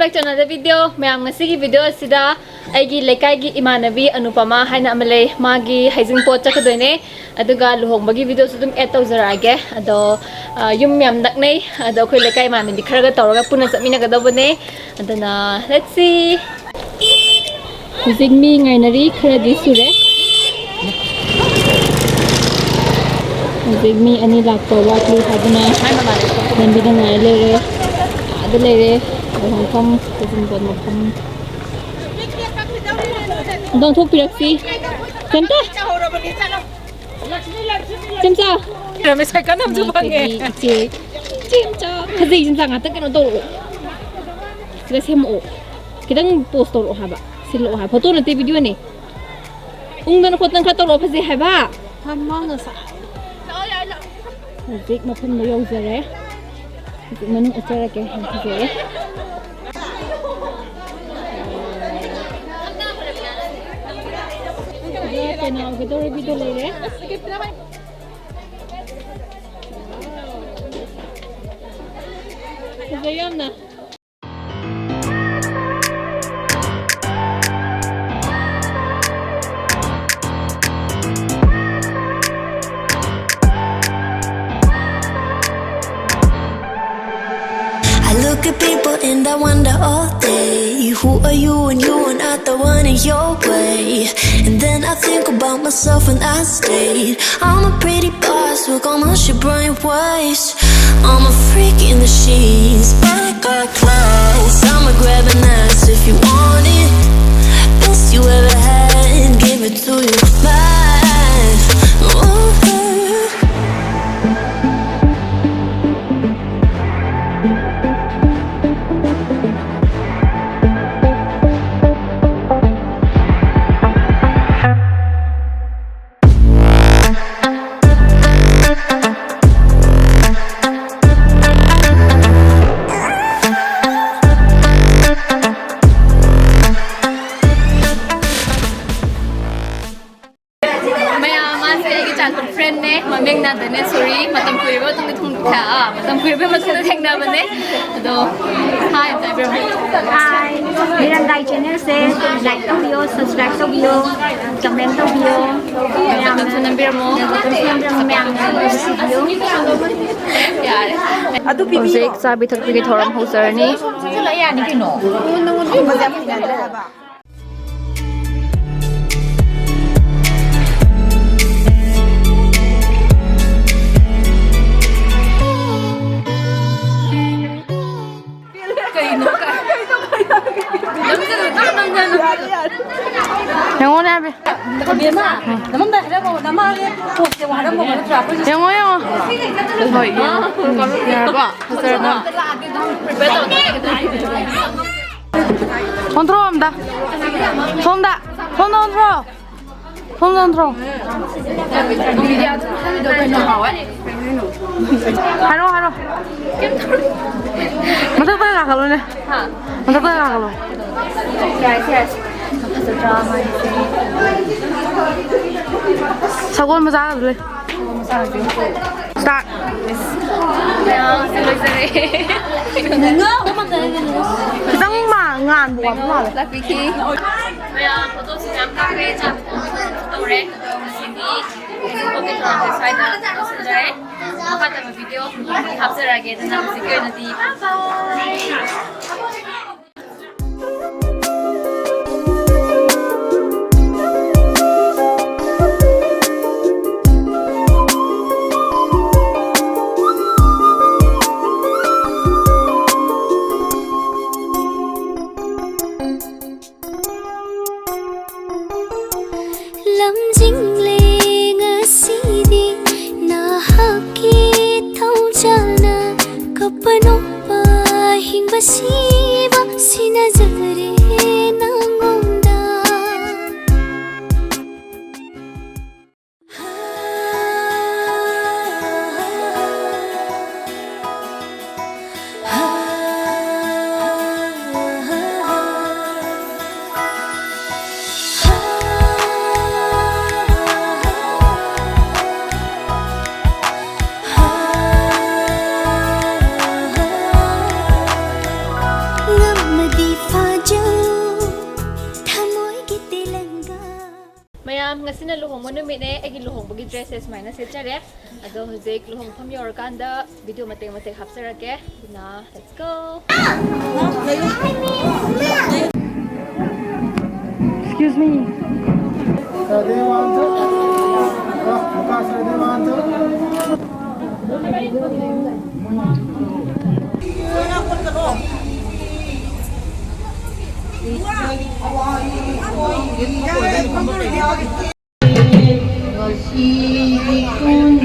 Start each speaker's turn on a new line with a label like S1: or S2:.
S1: back to another video. Mayam ngasi video sida aigi lekai gi imanabi Anupama haina amale magi haizing pot chakadoine aduga luhongbagi video sudum add tawzarage ado yum yam daknei ado khoi lekai imanabi kharaga tawraga puna chamina gadabone adana let's see haizing mi ngainari kharadi sure haizing mi ani lakpa watlu haduna nambida ngai lere ada lere Hongkong, kesimpulan Hongkong. Dong thuk piraksi. Canta. Cemca.
S2: Ramai saya kan nam juga nge.
S1: Cemca. Kasi cemca ngata kan untuk. Kita semo. Kita post toro haba. Silo haba. Foto nanti video ni. Ungdan ko tang katoro pasi haba.
S2: Hamang nasa.
S1: Zik makan mo yung zare. Manung acara ke zare. Now kita video lere. Kaya na.
S3: I look at people and I wonder all day, who are you and you are not the one in your way. And then I think about myself and I stayed. I'm a pretty boss, work on my shit bright ways. I'm a freak in the sheets, but I got class. I'ma grab an ass if you want it. Best you ever had, give it to you back. Ooh.
S1: Friend ne, mameng na dane sorry, matam kuriba tung tung ka, matam kuriba matung theng na bane. Ado, hi,
S4: Hi, मेरा guide channel से like तो video, subscribe तो video, comment तो video,
S1: मैं तुम number मो,
S4: मैं video.
S1: यार. अदु पीपी. एक साबी थक पीके थोड़ा हो सरनी.
S2: Sila ya ni kino.
S1: Yang mana abi?
S2: Namun dah ada mau nama dia post yang ada mau ada berapa?
S1: Yang mana? Oh iya. Ya apa? Serta. Kontrol amda. Sonda. Sonda kontrol. Sonda kontrol. Halo halo. Masa apa yang kalau ni? Masa apa yang kalau?
S4: Yes. The drama.
S1: Sagon masalah dulu. Start. Ya, selesai. Kita mangan bukan malah. Tapi ki. Ya, foto siap kafe jam. Tore. Sini. Oke, terus saya dah selesai. Maka dalam video habis lagi dan nanti nanti.
S3: Siva sinazare nangonda Namadi
S1: mayam ngasina luhong mo numit ne egi luhong bagi dresses minus setjare ado hujek luhong pham yor kanda video mateng hapsarake na let's go.
S2: Excuse me.
S5: She